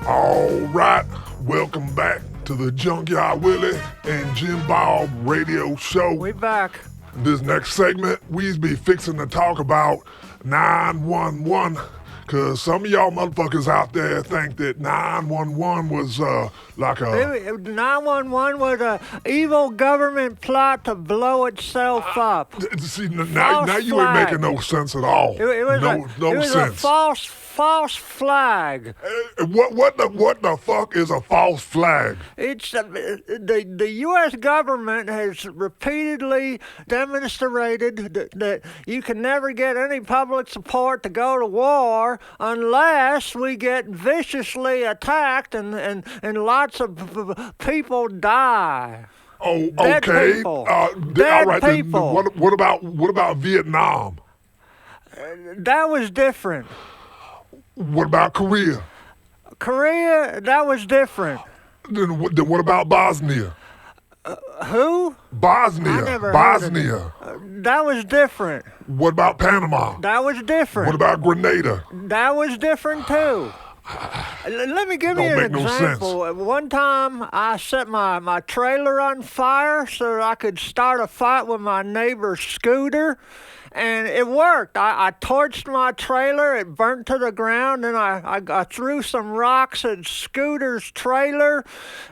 All right, welcome back to the Junkyard Willie and Jim Bob radio show. We back. This next segment, we be fixing to talk about 911, because some of y'all motherfuckers out there think that 911 was like a... 911 was an evil government plot to blow itself up. See, now you ain't making no sense at all. It was no sense. A false flag. What the fuck is a false flag? It's the U.S. government has repeatedly demonstrated that you can never get any public support to go to war unless we get viciously attacked and lots of people die. Oh, Dead okay. people. Dead all right, people. Then, what about Vietnam? That was different. What about Korea? Korea, that was different. Then what about Bosnia? Who? Bosnia. I never Bosnia. heard of that was different. What about Panama? That was different. What about Grenada? That was different too. Let me give you an example. One time I set my trailer on fire so I could start a fight with my neighbor's scooter. And it worked. I torched my trailer. It burnt to the ground. And I threw some rocks at Scooter's trailer,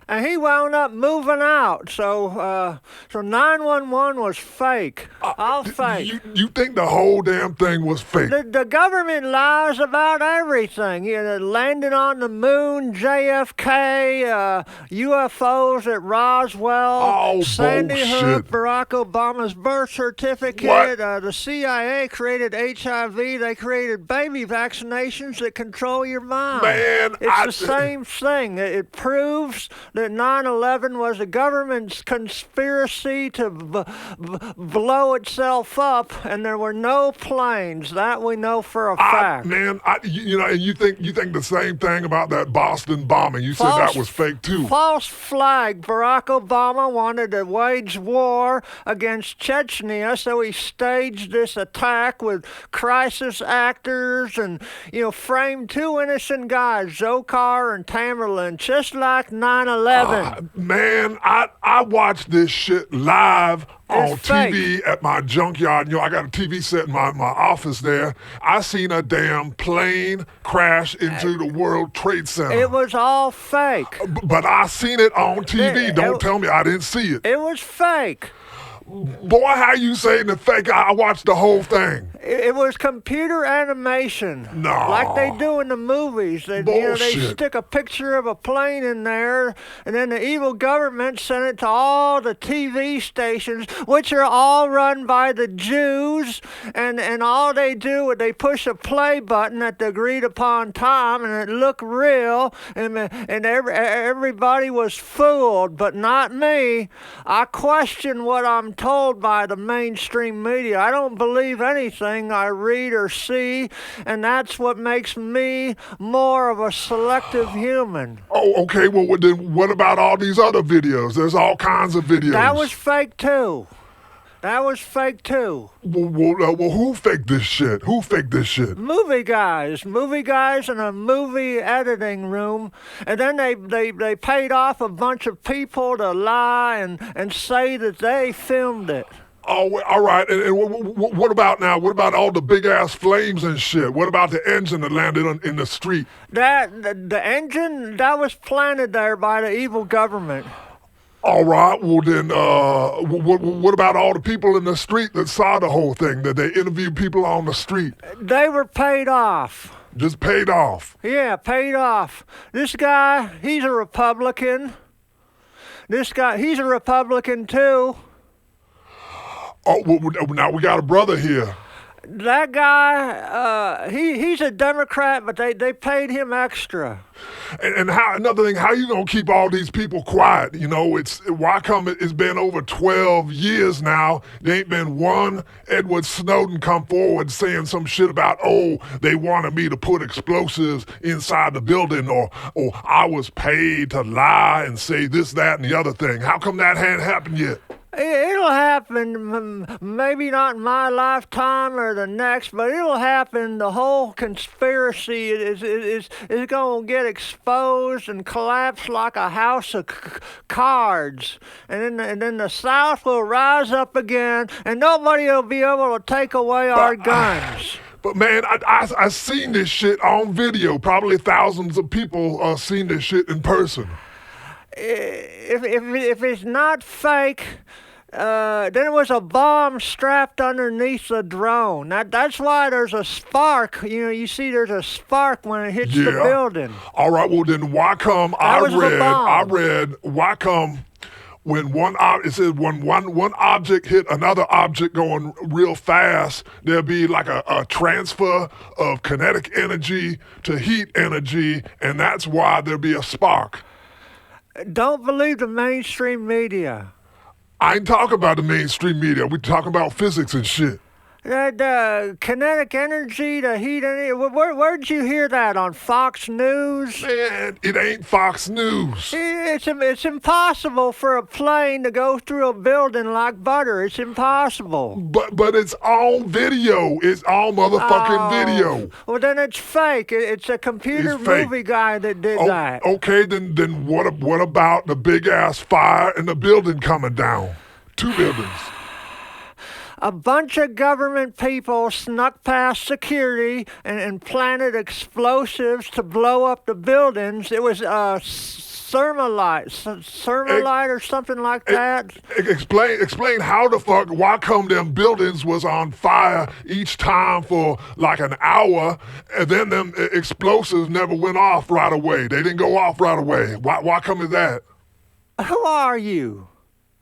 and he wound up moving out. So 911 was fake. All fake. You think the whole damn thing was fake? The government lies about everything. You know, landing on the moon, JFK, UFOs at Roswell, Sandy Hook, Barack Obama's birth certificate, the CIA created HIV. They created baby vaccinations that control your mind. Man, it's the same thing. It proves that 9/11 was a government's conspiracy to blow itself up, and there were no planes. That we know for a fact. You think the same thing about that Boston bombing? You said that was fake too. False flag. Barack Obama wanted to wage war against Chechnya, so he staged this attack with crisis actors and, framed two innocent guys, Zokar and Tamerlan, just like 9/11. Man, I watched this shit live on TV fake. at my junkyard. I got a TV set in my office there. I seen a damn plane crash into the World Trade Center. It was all fake. But I seen it on TV. Don't tell me I didn't see it. It was fake. Boy, how you saying the fake? I watched the whole thing. It was computer animation. No. Like they do in the movies. They stick a picture of a plane in there, and then the evil government sent it to all the TV stations, which are all run by the Jews, and all they do is they push a play button at the agreed upon time, and it looked real, and everybody was fooled, but not me. I question what I'm told by the mainstream media. I don't believe anything I read or see, and that's what makes me more of a selective human. Oh, okay. Well, then what about all these other videos? There's all kinds of videos. That was fake too. Well, who faked this shit? Movie guys in a movie editing room, and then they paid off a bunch of people to lie and say that they filmed it. Oh, all right. And what about now? What about all the big ass flames and shit? What about the engine that landed in the street? The engine that was planted there by the evil government. All right. Well, then, what about all the people in the street that saw the whole thing? That they interviewed people on the street? They were paid off. Just paid off? Yeah, paid off. This guy, he's a Republican. This guy, he's a Republican too. Oh, well, now we got a brother here. That guy, he's a Democrat, but they paid him extra. And another thing, how you gonna keep all these people quiet? Why come it's been over 12 years now? There ain't been one Edward Snowden come forward saying some shit about, they wanted me to put explosives inside the building, or I was paid to lie and say this, that, and the other thing. How come that hadn't happened yet? It'll happen, maybe not in my lifetime or the next, but it'll happen. The whole conspiracy is going to get exposed and collapse like a house of cards. And then the South will rise up again, and nobody will be able to take away our guns. But man, I seen this shit on video. Probably thousands of people seen this shit in person. If it's not fake, then it was a bomb strapped underneath the drone. That's why there's a spark. You see there's a spark when it hits the building. All right, well then why come I read why come when one object hit another object going real fast, there'll be like a transfer of kinetic energy to heat energy, and that's why there'll be a spark. Don't believe the mainstream media. I ain't talking about the mainstream media. We talking about physics and shit. That kinetic energy, the heat energy. Where'd you hear that? On Fox News? Man, it ain't Fox News. It's impossible for a plane to go through a building like butter. It's impossible. But it's on video. It's on motherfucking video. Well, then it's fake. It's a computer movie guy that did that. Okay, then what about the big ass fire and the building coming down? 2 buildings. A bunch of government people snuck past security and planted explosives to blow up the buildings. It was thermalite or something like that. Explain how the fuck, why come them buildings was on fire each time for like an hour, and then them explosives never went off right away. They didn't go off right away. Why come is that? Who are you?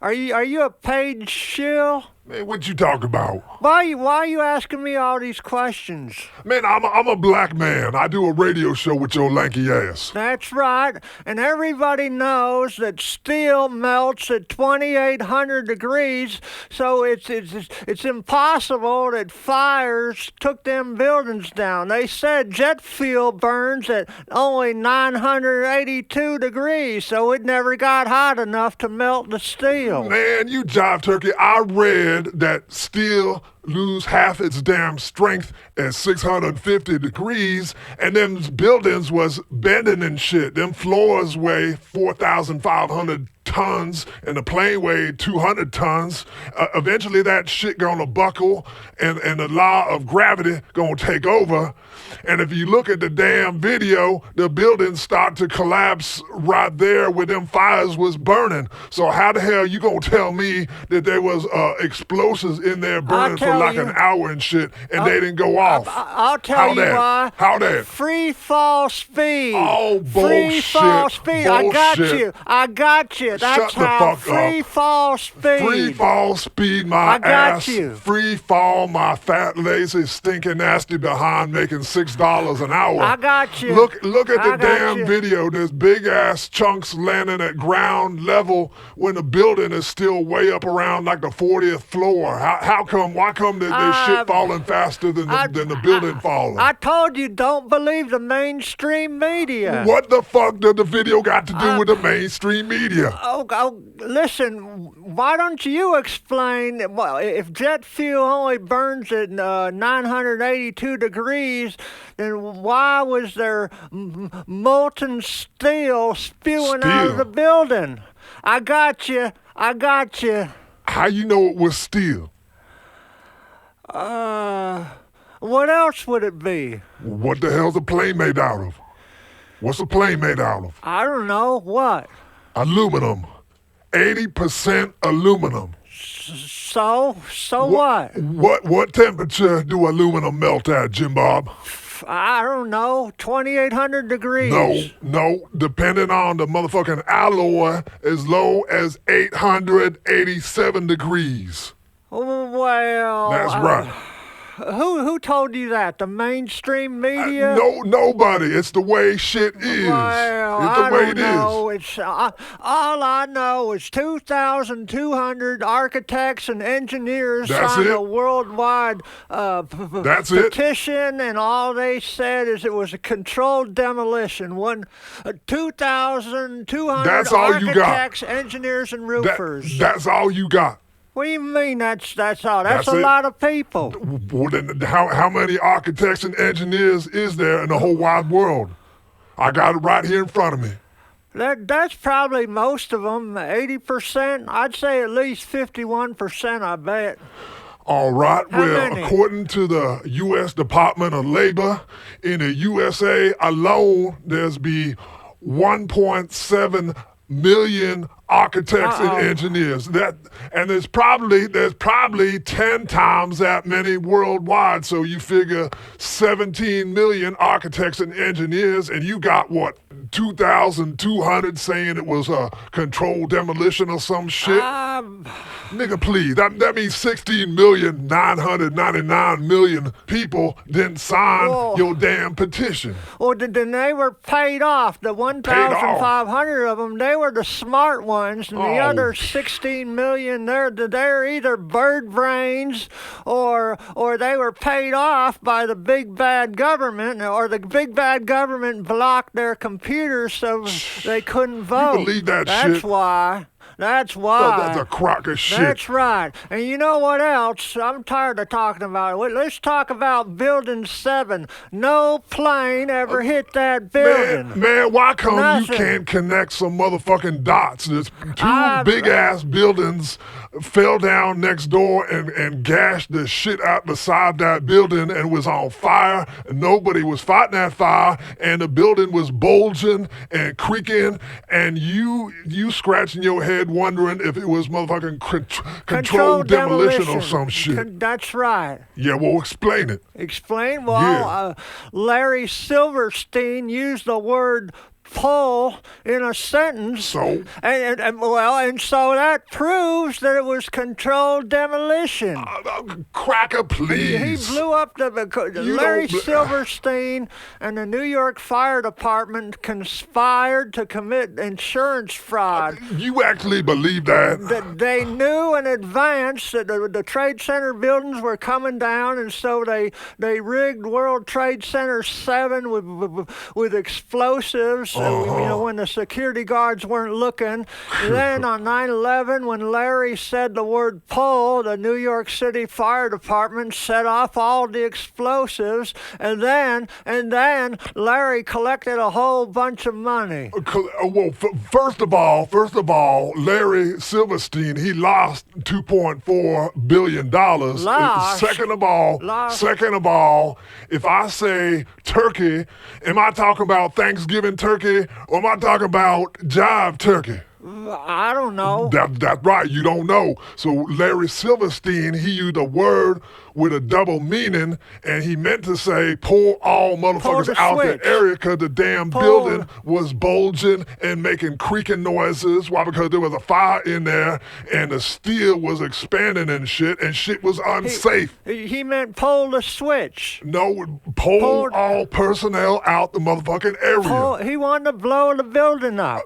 Are you a paid shill? Man, what you talking about? Why are you asking me all these questions? Man, I'm a black man. I do a radio show with your lanky ass. That's right. And everybody knows that steel melts at 2,800 degrees, so it's impossible that fires took them buildings down. They said jet fuel burns at only 982 degrees, so it never got hot enough to melt the steel. Man, you jive turkey. I read that steel lose half its damn strength at 650 degrees, and them buildings was bending and shit. Them floors weigh 4,500 tons, and the plane weighed 200 tons. Eventually that shit gonna buckle, and the law of gravity gonna take over. And if you look at the damn video, the buildings start to collapse right there where them fires was burning. So how the hell you gonna tell me that there was explosives in there burning for like an hour and shit, and they didn't go off? I'll tell you why. How that? Free fall speed. Oh, bullshit. Free fall speed. Bullshit. I got you. That's Shut the how. fuck Free up. fall speed. Free fall speed, my I got ass. you. Free fall, my fat, lazy, stinking, nasty behind making $6 an hour. I got you. Look at the I got damn you. video. There's big ass chunks landing at ground level when the building is still way up around like the 40th floor. Why come this shit falling faster than the building falling? I told you, don't believe the mainstream media. What the fuck did the video got to do with the mainstream media? Listen, why don't you explain, well, if jet fuel only burns at 982 degrees, then why was there molten steel spewing out of the building? I got you. How you know it was steel? What else would it be? What the hell's a plane made out of? What's a plane made out of? I don't know. What? Aluminum. 80% aluminum. So what? What temperature do aluminum melt at, Jim Bob? I don't know, 2,800 degrees. No, depending on the motherfucking alloy, as low as 887 degrees. Well, That's right. Who told you that? The mainstream media? No, nobody. It's the way shit is. Well, it's the I way don't it know. It's all I know is 2,200 architects and engineers That's signed it? a worldwide That's it? petition, and all they said is it was a controlled demolition. 2,200 That's all you got. architects, engineers, and roofers. That's all you got. What do you mean that's all? That's That's a it? lot of people. Well, then how many architects and engineers is there in the whole wide world? I got it right here in front of me. That's probably most of them, 80%. I'd say at least 51%, I bet. All right. How Well, many? according to the U.S. Department of Labor, in the USA alone, there's be 1.7 million architects and engineers. And there's probably 10 times that many worldwide. So you figure 17 million architects and engineers, and you got what, 2,200 saying it was a controlled demolition or some shit. Nigga, please. That means 16,999,000,000 people didn't sign your damn petition. Well, then they were paid off. The 1,500 of them, they were the smart ones, and the other 16 million, they're either bird brains or they were paid off by the big bad government, or the big bad government blocked their computers so they couldn't vote. You believe that That's shit? why. That's why. That's a crock of shit. That's right. And you know what else? I'm tired of talking about it. Let's talk about Building 7. No plane ever hit that building. Man, why come Nothing. you can't connect some motherfucking dots? There's two big-ass buildings fell down next door and gashed the shit out beside that building and was on fire. And nobody was fighting that fire, and the building was bulging and creaking, and you scratching your head wondering if it was motherfucking controlled demolition or some shit. That's right. Yeah, well, explain it. Explain? Well, Yeah. Larry Silverstein used the word pull in a sentence. So? And so that proves that it was controlled demolition. Cracker, please. He blew up Larry Silverstein and the New York Fire Department conspired to commit insurance fraud. You actually believe that? They knew in advance that the Trade Center buildings were coming down, and so they rigged World Trade Center 7 with explosives. When the security guards weren't looking. Then on 9/11, when Larry said the word pull, the New York City Fire Department set off all the explosives, and then Larry collected a whole bunch of money. Well, first of all, Larry Silverstein, he lost $2.4 billion. Second of all, if I say turkey, am I talking about Thanksgiving turkey, or am I talking about jive turkey? I don't know. That's right, you don't know. So Larry Silverstein, he used a word with a double meaning, and he meant to say pull all motherfuckers out the area because the damn building was bulging and making creaking noises. Why? Because there was a fire in there, and the steel was expanding and shit was unsafe. He meant pull the switch. No, pull all personnel out the motherfucking area. He wanted to blow the building up.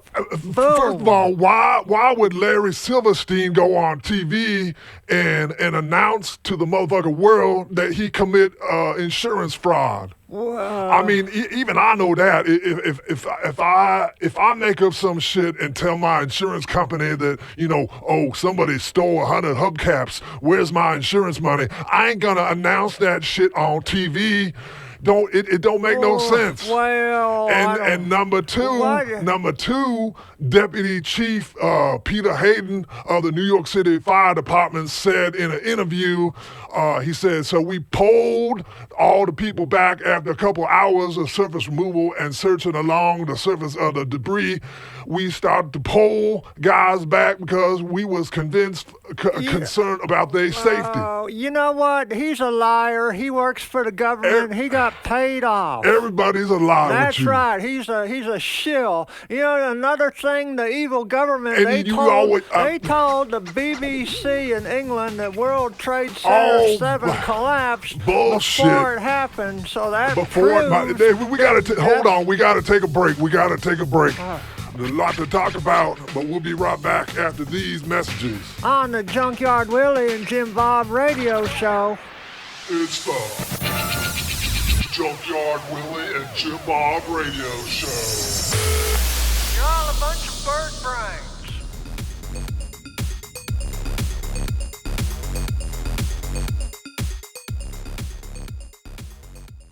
First of all, why would Larry Silverstein go on TV and announce to the motherfucking world that he commit insurance fraud? Well, I mean, even I know that. If I make up some shit and tell my insurance company that, somebody stole 100 hubcaps, where's my insurance money? I ain't gonna announce that shit on TV. It don't make no sense. Well, and number two, Deputy Chief Peter Hayden of the New York City Fire Department said in an interview, he said, so we pulled all the people back after a couple hours of surface removal and searching along the surface of the debris. We started to pull guys back because we was convinced concerned about their safety. You know what? He's a liar. He works for the government. He got paid off. Everybody's a liar. That's with you. right. He's a shill. You know, another thing, the evil government, And they told the BBC in England that World Trade Center 7 collapsed before it happened. So that we gotta hold on. We gotta take a break. There's a lot to talk about, but we'll be right back after these messages. On the Junkyard Willie and Jim Bob radio show. It's the Junkyard Willie and Jim Bob radio show. You're all a bunch of bird brains.